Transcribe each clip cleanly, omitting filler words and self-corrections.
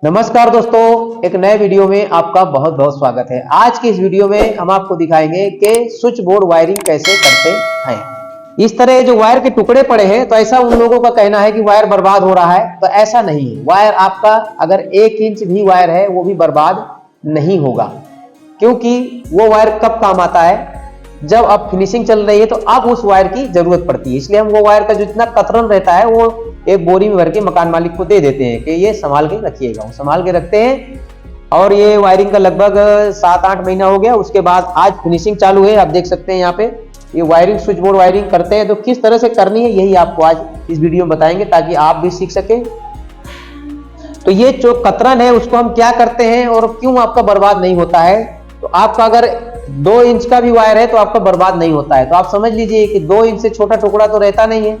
नमस्कार दोस्तों, एक नए वीडियो में आपका बहुत बहुत स्वागत है। आज के इस वीडियो में हम आपको दिखाएंगे कि स्विच बोर्ड वायरिंग कैसे करते हैं। इस तरह जो वायर के टुकड़े पड़े हैं तो ऐसा उन लोगों का कहना है कि वायर बर्बाद हो रहा है, तो ऐसा नहीं है। वायर आपका अगर 1 इंच भी वायर है वो भी बर्बाद नहीं होगा, क्योंकि वो वायर कब काम आता है, जब अब फिनिशिंग चल रही है तो अब उस वायर की जरूरत पड़ती है। इसलिए हम वो वायर का जो जितना कतरन रहता है वो एक बोरी में भर के मकान मालिक को दे देते हैं कि ये संभाल के रखिएगा। वो संभाल के रखते हैं और ये वायरिंग का लगभग 7-8 महीना हो गया। उसके बाद आज फिनिशिंग चालू है। आप देख सकते हैं यहाँ पे ये वायरिंग, स्विच बोर्ड वायरिंग करते हैं तो किस तरह से करनी है यही आपको आज इस वीडियो में बताएंगे, ताकि आप भी सीख सकें। तो ये जो कतरन है उसको हम क्या करते हैं और क्यों आपका बर्बाद नहीं होता है। तो आपका अगर 2 इंच का भी वायर है तो आपका बर्बाद नहीं होता है। तो आप समझ लीजिए कि 2 इंच से छोटा टुकड़ा तो रहता नहीं है,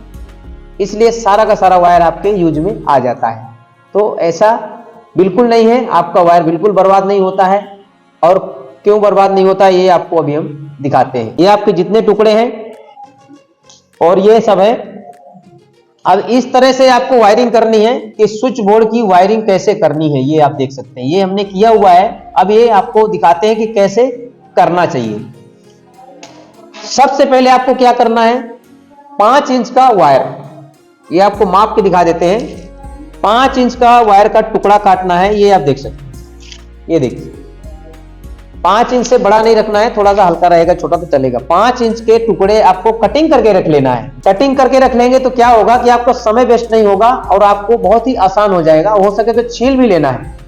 इसलिए सारा का सारा वायर आपके यूज में आ जाता है। तो ऐसा बिल्कुल नहीं है, आपका वायर बिल्कुल बर्बाद नहीं होता है। और क्यों बर्बाद नहीं होता है ये आपको अभी हम दिखाते हैं। ये आपके जितने टुकड़े हैं और ये सब है। अब इस तरह से आपको वायरिंग करनी है कि स्विच बोर्ड की वायरिंग कैसे करनी है ये आप देख सकते हैं। ये हमने किया हुआ है, अब ये आपको दिखाते हैं कि कैसे करना चाहिए। सबसे पहले आपको क्या करना है, 5 इंच का वायर, ये आपको माप के दिखा देते हैं। 5 इंच का वायर का टुकड़ा काटना है, ये आप देख सकते हैं। ये देखिए 5 इंच से बड़ा नहीं रखना है, थोड़ा सा हल्का रहेगा, छोटा तो चलेगा। 5 इंच के टुकड़े आपको कटिंग करके रख लेना है। कटिंग करके रख लेंगे तो क्या होगा कि आपका समय वेस्ट नहीं होगा और आपको बहुत ही आसान हो जाएगा। हो सके तो छील भी लेना है।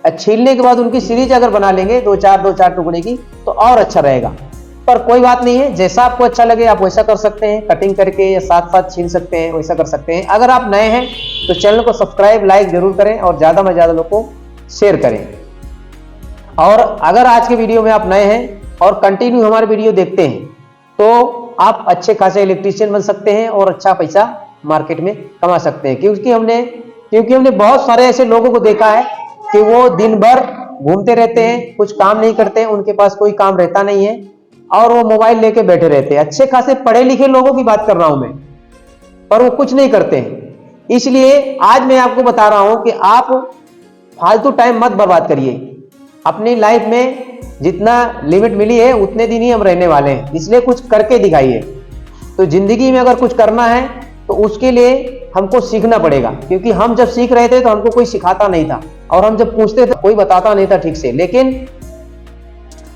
छीलने के बाद उनकी सीरीज अगर बना लेंगे 2-4 टुकड़े की तो और अच्छा रहेगा। पर कोई बात नहीं है, जैसा आपको अच्छा लगे आप वैसा कर सकते हैं। कटिंग करके या साथ साथ छील सकते हैं, वैसा कर सकते हैं। अगर आप नए हैं तो चैनल को सब्सक्राइब लाइक जरूर करें और ज्यादा में ज्यादा लोग को शेयर करें। और अगर आज के वीडियो में आप नए हैं और कंटिन्यू हमारे वीडियो देखते हैं तो आप अच्छे खासे इलेक्ट्रीशियन बन सकते हैं और अच्छा पैसा मार्केट में कमा सकते हैं। क्योंकि हमने बहुत सारे ऐसे लोगों को देखा है कि वो दिन भर घूमते रहते हैं, कुछ काम नहीं करते हैं, उनके पास कोई काम रहता नहीं है और वो मोबाइल लेके बैठे रहते हैं। अच्छे खासे पढ़े लिखे लोगों की बात कर रहा हूं मैं, पर वो कुछ नहीं करते हैं। इसलिए आज मैं आपको बता रहा हूं कि आप फालतू टाइम मत बर्बाद करिए। अपनी लाइफ में जितना लिमिट मिली है उतने दिन ही हम रहने वाले हैं, इसलिए कुछ करके दिखाइए। तो जिंदगी में अगर कुछ करना है तो उसके लिए हमको सीखना पड़ेगा, क्योंकि हम जब सीख रहे थे तो हमको कोई सिखाता नहीं था और हम जब पूछते थे कोई बताता नहीं था ठीक से। लेकिन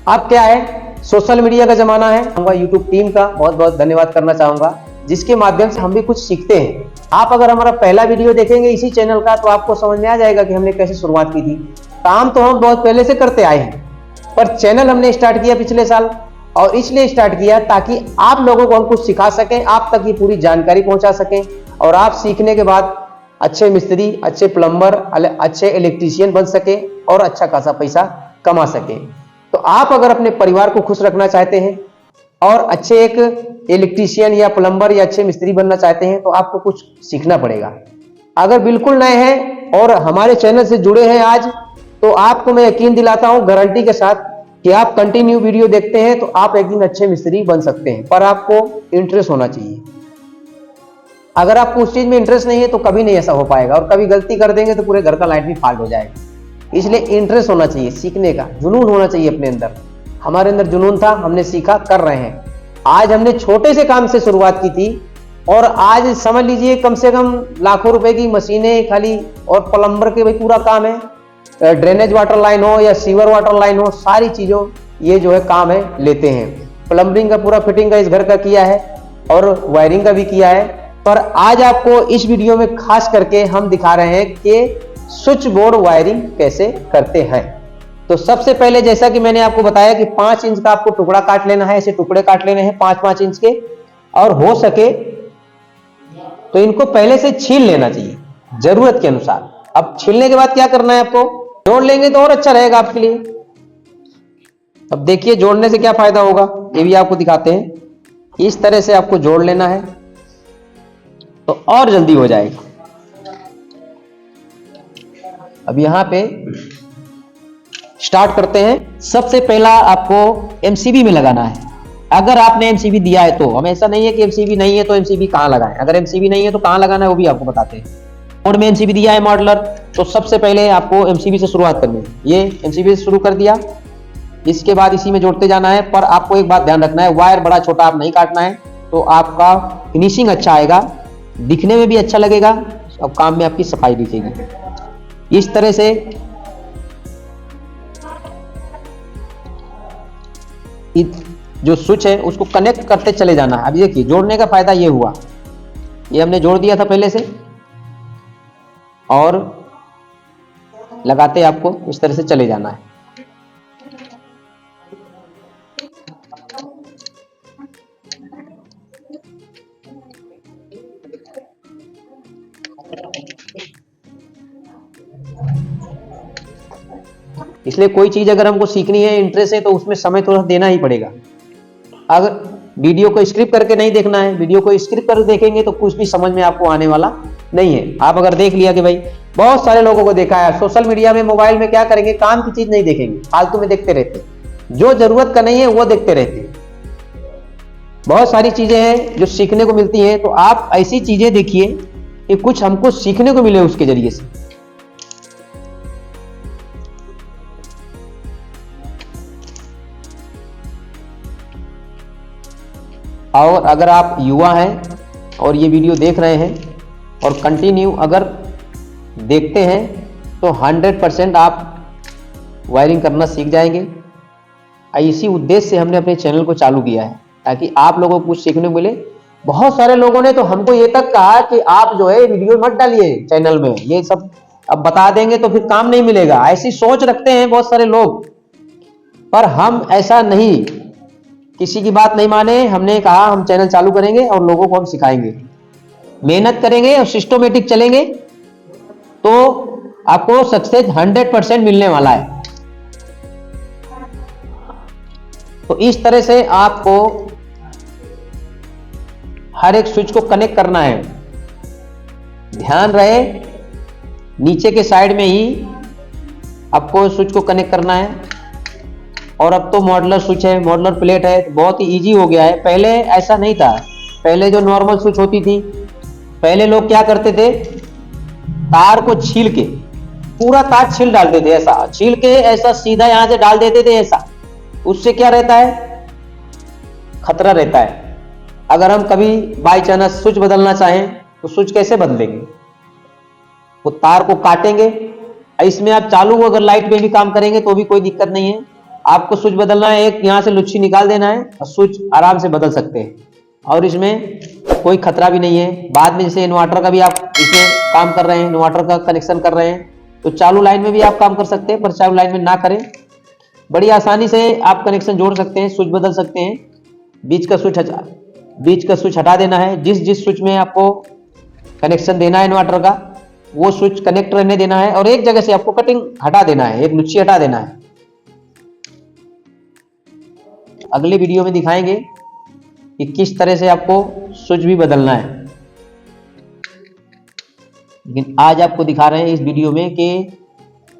अब क्या है, सोशल मीडिया का जमाना है। यूट्यूब टीम का बहुत बहुत धन्यवाद करना चाहूंगा, जिसके माध्यम से हम भी कुछ सीखते हैं। आप अगर हमारा पहला वीडियो देखेंगे इसी चैनल का तो आपको समझ में आ जाएगा कि हमने कैसे शुरुआत की थी। काम तो हम बहुत पहले से करते आए हैं, पर चैनल हमने स्टार्ट किया पिछले साल, और इसलिए स्टार्ट किया ताकि आप लोगों को हम कुछ सिखा सकें, आप तक ये पूरी जानकारी पहुंचा सकें और आप सीखने के बाद अच्छे मिस्त्री, अच्छे प्लम्बर, अच्छे इलेक्ट्रीशियन बन सके और अच्छा खासा पैसा कमा सके। तो आप अगर अपने परिवार को खुश रखना चाहते हैं और अच्छे एक इलेक्ट्रीशियन या प्लम्बर या अच्छे मिस्त्री बनना चाहते हैं तो आपको कुछ सीखना पड़ेगा। अगर बिल्कुल नए हैं और हमारे चैनल से जुड़े हैं आज, तो आपको मैं यकीन दिलाता हूं गारंटी के साथ कि आप कंटिन्यू वीडियो देखते हैं तो आप एक दिन अच्छे मिस्त्री बन सकते हैं। पर आपको इंटरेस्ट होना चाहिए। अगर आपको उस चीज में इंटरेस्ट नहीं है तो कभी नहीं ऐसा हो पाएगा, और कभी गलती कर देंगे तो पूरे घर का लाइट भी फाल्ट हो जाएगा। इसलिए इंटरेस्ट होना चाहिए, सीखने का जुनून होना चाहिए अपने अंदर। हमारे अंदर जुनून था, हमने सीखा, कर रहे हैं। आज हमने छोटे से काम से शुरुआत की थी और आज समझ लीजिए कम से कम लाखों रुपए की मशीनें खाली, और प्लम्बर के भाई पूरा काम है। ड्रेनेज वाटर लाइन हो या सीवर वाटर लाइन हो, सारी चीजों ये जो है काम है लेते हैं। प्लम्बरिंग का पूरा फिटिंग का इस घर का किया है और वायरिंग का भी किया है। पर आज आपको इस वीडियो में खास करके हम दिखा रहे हैं कि स्विच बोर्ड वायरिंग कैसे करते हैं। तो सबसे पहले जैसा कि मैंने आपको बताया कि 5 इंच का आपको टुकड़ा काट लेना है। ऐसे टुकड़े काट लेने हैं 5-5 इंच के, और हो सके तो इनको पहले से छील लेना चाहिए जरूरत के अनुसार। अब छीलने के बाद क्या करना है, आपको जोड़ लेंगे तो और अच्छा रहेगा आपके लिए। अब देखिए जोड़ने से क्या फायदा होगा ये भी आपको दिखाते हैं। इस तरह से आपको जोड़ लेना है तो और जल्दी हो जाएगा। अब यहां पे स्टार्ट करते हैं। सबसे पहला आपको एमसीबी में लगाना है। अगर आपने एमसीबी दिया है तो, हम ऐसा नहीं है कि एमसीबी नहीं है तो एमसीबी कहां लगाएं। अगर एमसीबी नहीं है तो कहां लगाना है वो भी आपको बताते हैं। मोड में एमसीबी दिया है मॉडलर, तो सबसे पहले आपको एमसीबी से शुरुआत करनी है। ये एमसीबी से शुरू कर दिया, इसके बाद इसी में जोड़ते जाना है। पर आपको एक बात ध्यान रखना है, वायर बड़ा छोटा आप नहीं काटना है, तो आपका फिनिशिंग अच्छा आएगा, दिखने में भी अच्छा लगेगा और काम में आपकी सफाई दिखेगी। इस तरह से जो स्विच है उसको कनेक्ट करते चले जाना है। अभी देखिए जोड़ने का फायदा ये हुआ, ये हमने जोड़ दिया था पहले से, और लगाते आपको इस तरह से चले जाना है। इसलिए कोई चीज अगर हमको सीखनी है, इंटरेस्ट है, तो उसमें समय थोड़ा देना ही पड़ेगा। अगर वीडियो को स्क्रिप्ट करके नहीं देखना है, वीडियो को स्क्रिप्ट करके देखेंगे तो कुछ भी समझ में आपको आने वाला नहीं है। आप अगर देख लिया कि भाई बहुत सारे लोगों को देखा है सोशल मीडिया में, मोबाइल में क्या करेंगे, काम की चीज नहीं देखेंगे, फालतू में देखते रहते, जो जरूरत का नहीं है वो देखते रहते। बहुत सारी चीजें हैं जो सीखने को मिलती है, तो आप ऐसी चीजें देखिए कि कुछ हमको सीखने को मिले उसके जरिए से। और अगर आप युवा हैं और ये वीडियो देख रहे हैं और कंटिन्यू अगर देखते हैं तो 100% आप वायरिंग करना सीख जाएंगे। इसी उद्देश्य से हमने अपने चैनल को चालू किया है, ताकि आप लोगों को कुछ सीखने को मिले। बहुत सारे लोगों ने तो हमको ये तक कहा कि आप जो है वीडियो मत डालिए चैनल में, ये सब अब बता देंगे तो फिर काम नहीं मिलेगा, ऐसी सोच रखते हैं बहुत सारे लोग। पर हम ऐसा नहीं, किसी की बात नहीं माने। हमने कहा हम चैनल चालू करेंगे और लोगों को हम सिखाएंगे, मेहनत करेंगे और सिस्टमेटिक चलेंगे तो आपको सक्सेस 100% मिलने वाला है। तो इस तरह से आपको हर एक स्विच को कनेक्ट करना है। ध्यान रहे नीचे के साइड में ही आपको स्विच को कनेक्ट करना है। और अब तो मॉडलर स्विच है, मॉडलर प्लेट है, तो बहुत ही इजी हो गया है। पहले ऐसा नहीं था, पहले जो नॉर्मल स्विच होती थी, पहले लोग क्या करते थे, तार को छील के, पूरा तार छील डालते थे, ऐसा छील के ऐसा सीधा यहां से डाल देते थे ऐसा। उससे क्या रहता है, खतरा रहता है। अगर हम कभी बाई चांस स्विच बदलना चाहें तो स्विच कैसे बदलेंगे, वो तार को काटेंगे। इसमें आप चालू अगर लाइट में भी काम करेंगे तो भी कोई दिक्कत नहीं है। आपको स्विच बदलना है, एक यहां से लुच्छी निकाल देना है और स्विच आराम से बदल सकते हैं, और इसमें कोई खतरा भी नहीं है। बाद में जैसे इन्वर्टर का भी आप इसमें काम कर रहे हैं, इन्वर्टर का कनेक्शन कर रहे हैं, तो चालू लाइन में भी आप काम कर सकते हैं, पर चालू लाइन में ना करें। बड़ी आसानी से आप कनेक्शन जोड़ सकते हैं, स्विच बदल सकते हैं। बीच का स्विच हटा देना है। जिस स्विच में आपको कनेक्शन देना है इन्वर्टर का, वो स्विच कनेक्ट रहने देना है, और एक जगह से आपको कटिंग हटा देना है, एक लुच्छी हटा देना है। अगले वीडियो में दिखाएंगे कि किस तरह से आपको स्विच भी बदलना है, लेकिन आज आपको दिखा रहे हैं इस वीडियो में कि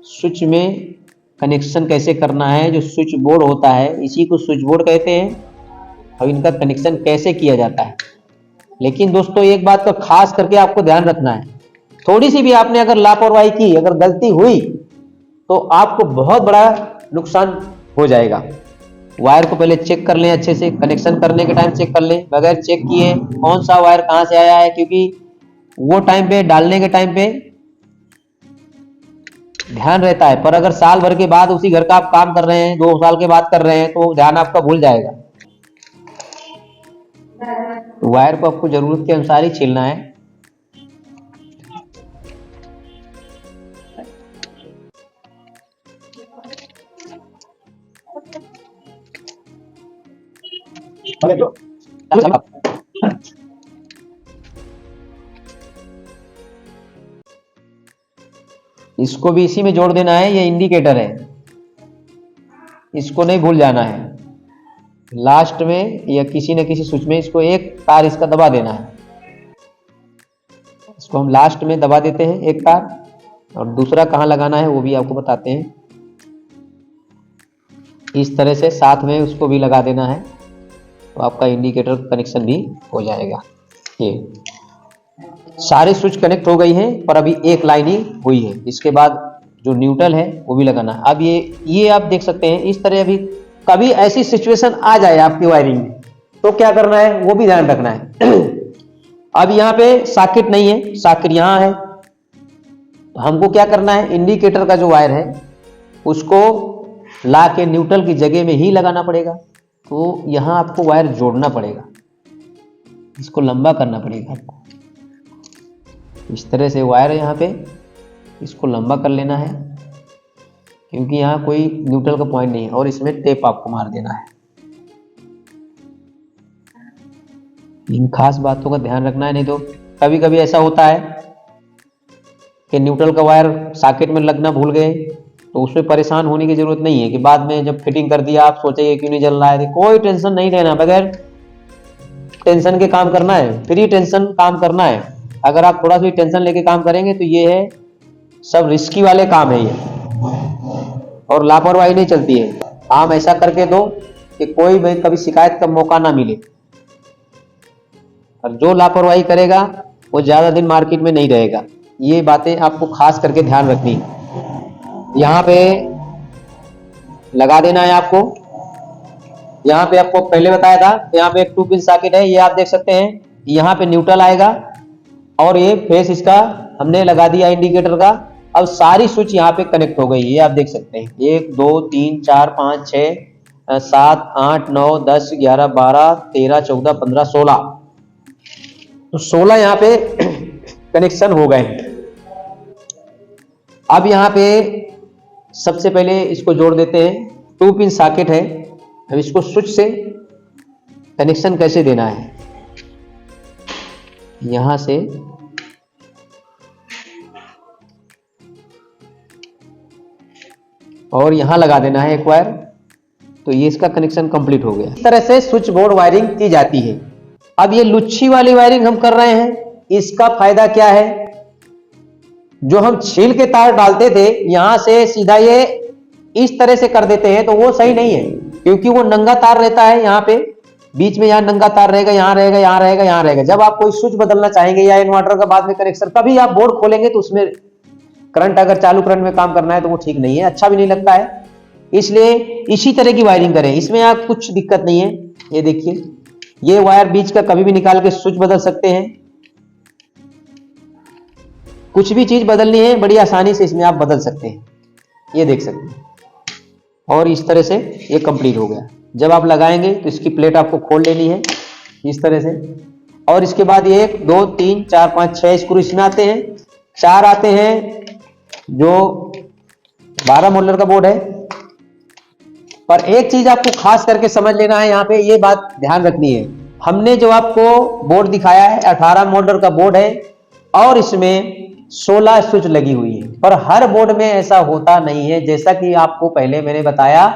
स्विच में कनेक्शन कैसे करना है। जो स्विच बोर्ड होता है इसी को स्विच बोर्ड कहते हैं, और इनका कनेक्शन कैसे किया जाता है। लेकिन दोस्तों एक बात का खास करके आपको ध्यान रखना है, थोड़ी सी भी आपने अगर लापरवाही की, अगर गलती हुई, तो आपको बहुत बड़ा नुकसान हो जाएगा। वायर को पहले चेक कर लें अच्छे से, कनेक्शन करने के टाइम चेक कर लें, बगैर चेक किए कौन सा वायर कहां से आया है, क्योंकि वो टाइम पे डालने के टाइम पे ध्यान रहता है, पर अगर साल भर के बाद उसी घर का आप काम कर रहे हैं, 2 साल के बाद कर रहे हैं, तो ध्यान आपका भूल जाएगा। तो वायर को आपको जरूरत के अनुसार ही छीलना है। इसको भी इसी में जोड़ देना है, ये इंडिकेटर है, इसको नहीं भूल जाना है। लास्ट में या किसी न किसी स्विच में इसको एक तार इसका दबा देना है। इसको हम लास्ट में दबा देते हैं एक तार, और दूसरा कहाँ लगाना है वो भी आपको बताते हैं। इस तरह से साथ में उसको भी लगा देना है, तो आपका इंडिकेटर कनेक्शन भी हो जाएगा। ये सारे स्विच कनेक्ट हो गई हैं, पर अभी एक लाइन ही हुई है। इसके बाद जो न्यूट्रल है वो भी लगाना है। अब ये आप देख सकते हैं इस तरह। अभी कभी ऐसी सिचुएशन आ जाए आपकी वायरिंग में तो क्या करना है वो भी ध्यान रखना है। अब यहाँ पे सॉकेट नहीं है, सॉकेट यहाँ है। तो हमको क्या करना है, इंडिकेटर का जो वायर है उसको ला के न्यूट्रल की जगह में ही लगाना पड़ेगा। तो यहाँ आपको वायर जोड़ना पड़ेगा, इसको लंबा करना पड़ेगा आपको। इस तरह से वायर है यहाँ पे, इसको लंबा कर लेना है क्योंकि यहाँ कोई न्यूट्रल का पॉइंट नहीं है। और इसमें टेप आपको मार देना है। इन खास बातों का ध्यान रखना है, नहीं तो कभी कभी ऐसा होता है कि न्यूट्रल का वायर सॉकेट में लगना भूल गए, तो उसमें परेशान होने की जरूरत नहीं है कि बाद में जब फिटिंग कर दिया आप सोचेंगे क्यों नहीं जल रहा है। कोई टेंशन नहीं लेना, बगैर टेंशन के काम करना है, फ्री टेंशन काम करना है। अगर आप थोड़ा सा टेंशन लेके काम करेंगे तो ये है सब रिस्की वाले काम है ये, और लापरवाही नहीं चलती है। काम ऐसा करके दो कि कोई भी कभी शिकायत का मौका ना मिले। और जो लापरवाही करेगा वो ज्यादा दिन मार्केट में नहीं रहेगा। ये बातें आपको खास करके ध्यान रखनी है। यहाँ पे लगा देना है आपको। यहाँ पे आपको पहले बताया था, यहाँ पे एक 2 पिन सॉकेट है, ये आप देख सकते हैं। यहाँ पे न्यूट्रल आएगा और ये फेस इसका हमने लगा दिया इंडिकेटर का। अब सारी स्विच यहाँ पे कनेक्ट हो गई, ये आप देख सकते हैं। 1 2 3 4 5 6 7 8 9 10 11 12 13 14 15 16, तो 16 यहाँ पे कनेक्शन हो गए। अब यहाँ पे सबसे पहले इसको जोड़ देते हैं। 2 पिन सॉकेट है। अब इसको स्विच से कनेक्शन कैसे देना है, यहां से और यहां लगा देना है एक वायर, तो ये इसका कनेक्शन कंप्लीट हो गया। इस तरह से स्विच बोर्ड वायरिंग की जाती है। अब ये लुच्छी वाली वायरिंग हम कर रहे हैं, इसका फायदा क्या है, जो हम छील के तार डालते थे यहां से सीधा ये इस तरह से कर देते हैं, तो वो सही नहीं है क्योंकि वो नंगा तार रहता है। यहाँ पे बीच में यहाँ नंगा तार रहेगा, यहाँ रहेगा, यहाँ रहेगा, यहाँ रहेगा। जब आप कोई स्विच बदलना चाहेंगे या इन्वर्टर का बाद में कनेक्शन, कभी आप बोर्ड खोलेंगे तो उसमें करंट, अगर चालू करंट में काम करना है तो वो ठीक नहीं है, अच्छा भी नहीं लगता है। इसलिए इसी तरह की वायरिंग करें, इसमें आप कुछ दिक्कत नहीं है। ये देखिए, ये वायर बीच का कभी भी निकाल के स्विच बदल सकते हैं। कुछ भी चीज बदलनी है बड़ी आसानी से इसमें आप बदल सकते हैं, ये देख सकते हैं। और इस तरह से ये कंप्लीट हो गया। जब आप लगाएंगे तो इसकी प्लेट आपको खोल लेनी है इस तरह से। और इसके बाद 1 2 3 4 5 6 स्क्रू इसमें आते हैं। 4 आते हैं जो 12 मॉडल का बोर्ड है। पर एक चीज आपको खास करके समझ लेना है, यहाँ पे ये बात ध्यान रखनी है। हमने जो आपको बोर्ड दिखाया है 18 मॉडल का बोर्ड है और इसमें 16 स्विच लगी हुई है। पर हर बोर्ड में ऐसा होता नहीं है। जैसा कि आपको पहले मैंने बताया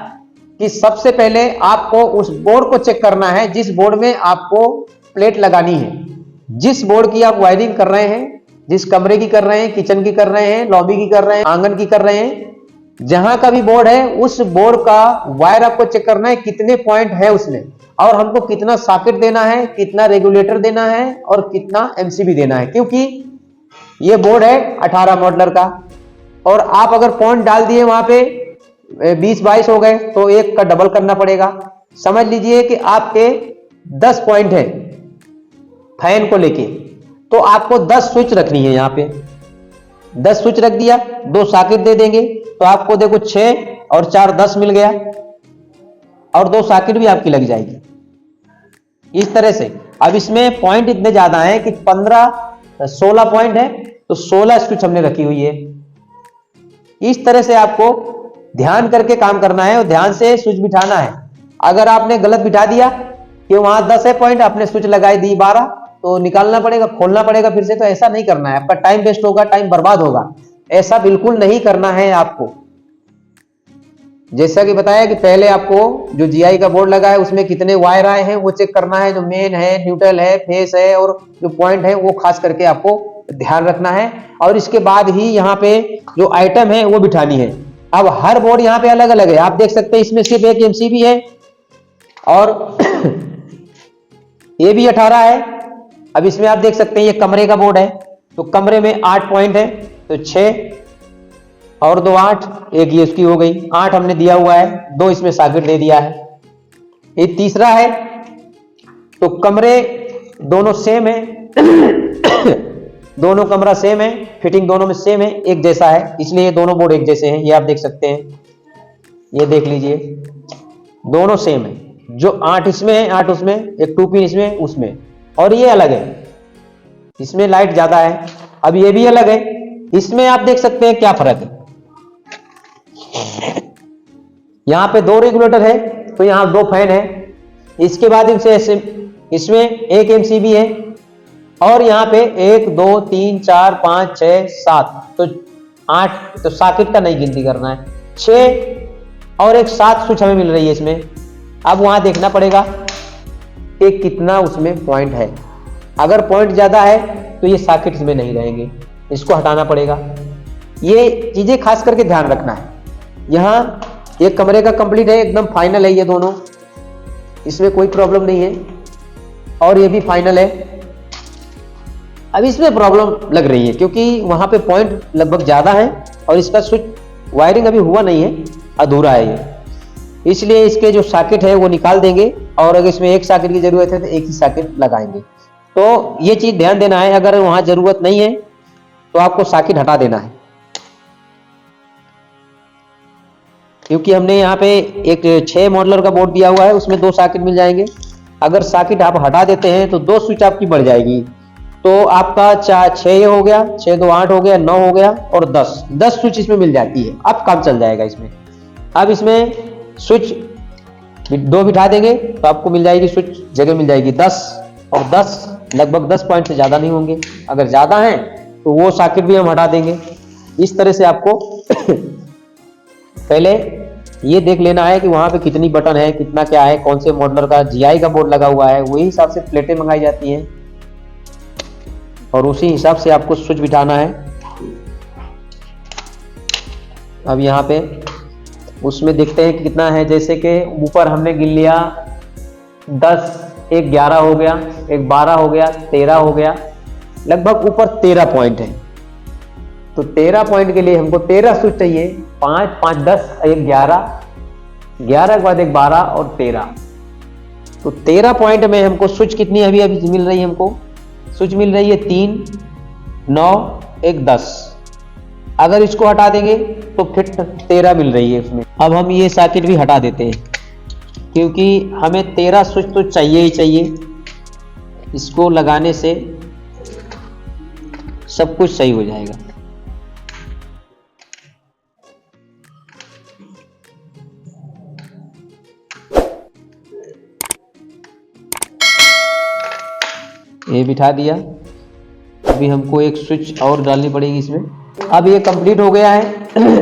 कि सबसे पहले आपको उस बोर्ड को चेक करना है जिस बोर्ड में आपको प्लेट लगानी है। जिस बोर्ड की आप वायरिंग कर रहे हैं, जिस कमरे की कर रहे हैं, किचन की कर रहे हैं, लॉबी की कर रहे हैं, आंगन की कर रहे हैं, जहां का भी बोर्ड है उस बोर्ड का वायर आपको चेक करना है कितने पॉइंट है उसमें, और हमको कितना सॉकेट देना है, कितना रेगुलेटर देना है और कितना एमसीबी देना है। क्योंकि ये बोर्ड है 18 मॉडलर का और आप अगर पॉइंट डाल दिए वहां पे 20-22 हो गए तो एक का डबल करना पड़ेगा। समझ लीजिए कि आपके 10 पॉइंट है फैन को लेके, तो आपको 10 स्विच रखनी है। यहाँ पे 10 स्विच रख दिया, 2 सॉकेट दे देंगे तो आपको देखो 6 और 4 10 मिल गया, और 2 सॉकेट भी आपकी लग जाएगी इस तरह से। अब इसमें पॉइंट इतने ज्यादा हैं कि 16 पॉइंट है, तो 16 स्विच हमने रखी हुई है। इस तरह से आपको ध्यान करके काम करना है और ध्यान से स्विच बिठाना है। अगर आपने गलत बिठा दिया कि वहां 10 है पॉइंट, आपने स्विच लगाई दी 12, तो निकालना पड़ेगा, खोलना पड़ेगा फिर से। तो ऐसा नहीं करना है, आपका टाइम वेस्ट होगा, टाइम बर्बाद होगा। ऐसा बिल्कुल नहीं करना है आपको। जैसा कि बताया कि पहले आपको जो जीआई का बोर्ड लगा है उसमें कितने वायर आए हैं वो चेक करना है। जो मेन है, न्यूट्रल है, फेस है और जो पॉइंट है वो खास करके आपको ध्यान रखना है। और इसके बाद ही यहाँ पे जो आइटम है वो बिठानी है। अब हर बोर्ड यहाँ पे अलग अलग है, आप देख सकते हैं। इसमें सिर्फ एक एमसीबी है और ये भी 18 है। अब इसमें आप देख सकते हैं ये कमरे का बोर्ड है, तो कमरे में 8 पॉइंट है, तो 6 और 2 8, एक ये उसकी हो गई, 8 हमने दिया हुआ है, 2 इसमें सॉकेट दे दिया है। ये तीसरा है, तो कमरे दोनों सेम है दोनों कमरा सेम है, फिटिंग दोनों में सेम है, एक जैसा है, इसलिए ये दोनों बोर्ड एक जैसे हैं। ये आप देख सकते हैं, ये देख लीजिए दोनों सेम है, जो 8 इसमें है 8 उसमें, एक 2 पिन इसमें उसमें, और ये अलग है, इसमें लाइट ज्यादा है। अब ये भी अलग है, इसमें आप देख सकते हैं क्या फर्क है। यहां पे 2 रेगुलेटर है, तो यहां 2 फैन है, इसके बाद इसमें एक एमसीबी है, और यहाँ पे 1 2 3 4 5 6 7, तो 8, तो सॉकेट का नहीं गिनती करना है, 6 और एक 7 स्विच हमें मिल रही है इसमें। अब वहां देखना पड़ेगा कि कितना उसमें पॉइंट है। अगर पॉइंट ज्यादा है तो ये सॉकेट इसमें नहीं रहेंगे, इसको हटाना पड़ेगा। ये चीजें खास करके ध्यान रखना है। यहाँ एक कमरे का कंप्लीट है, एकदम फाइनल है, ये दोनों इसमें कोई प्रॉब्लम नहीं है, और ये भी फाइनल है। अब इसमें प्रॉब्लम लग रही है क्योंकि वहां पे पॉइंट लगभग ज्यादा है और इसका स्विच वायरिंग अभी हुआ नहीं है, अधूरा है ये, इसलिए इसके जो सॉकेट है वो निकाल देंगे, और अगर इसमें एक सॉकेट की जरूरत है तो एक ही सॉकेट लगाएंगे। तो ये चीज ध्यान देना है, अगर वहां जरूरत नहीं है तो आपको सॉकेट हटा देना है, क्योंकि हमने यहाँ पे एक 6 मॉडलर का बोर्ड दिया हुआ है, उसमें 2 सॉकेट मिल जाएंगे। अगर सॉकेट आप हटा देते हैं तो 2 स्विच आपकी बढ़ जाएगी, तो आपका 6 हो गया, 6 2 8 हो गया, 9 हो गया, और 10 स्विच इसमें मिल जाती है। अब काम चल जाएगा इसमें। अब इसमें स्विच 2 बिठा देंगे तो आपको मिल जाएगी स्विच जगह मिल जाएगी 10, और 10 लगभग 10 पॉइंट से ज्यादा नहीं होंगे। अगर ज्यादा है तो वो सॉकेट भी हम हटा देंगे। इस तरह से आपको पहले ये देख लेना है कि वहां पे कितनी बटन है, कितना क्या है, कौन से मॉडलर का जीआई का बोर्ड लगा हुआ है, वही हिसाब से प्लेटें मंगाई जाती हैं, और उसी हिसाब से आपको स्विच बिठाना है। अब यहाँ पे उसमें देखते हैं कि कितना है, जैसे कि ऊपर हमने गिन लिया 10, एक 11 हो गया, एक 12 हो गया, 13 हो गया, लगभग ऊपर 13 पॉइंट है। तो 13 पॉइंट के लिए हमको 13 स्विच चाहिए, 5 5 10, एक 11, 11 के बाद एक 12 और 13, तो 13 पॉइंट में हमको स्विच कितनी अभी मिल रही है, हमको स्विच मिल रही है 3 9 एक 10। अगर इसको हटा देंगे तो फिर 13 मिल रही है इसमें। अब हम ये सॉकेट भी हटा देते हैं, क्योंकि हमें 13 स्विच तो चाहिए ही चाहिए, इसको लगाने से सब कुछ सही हो जाएगा। ये बिठा दिया। अभी हमको एक स्विच और डालनी पड़ेगी इसमें। अब ये कंप्लीट हो गया है।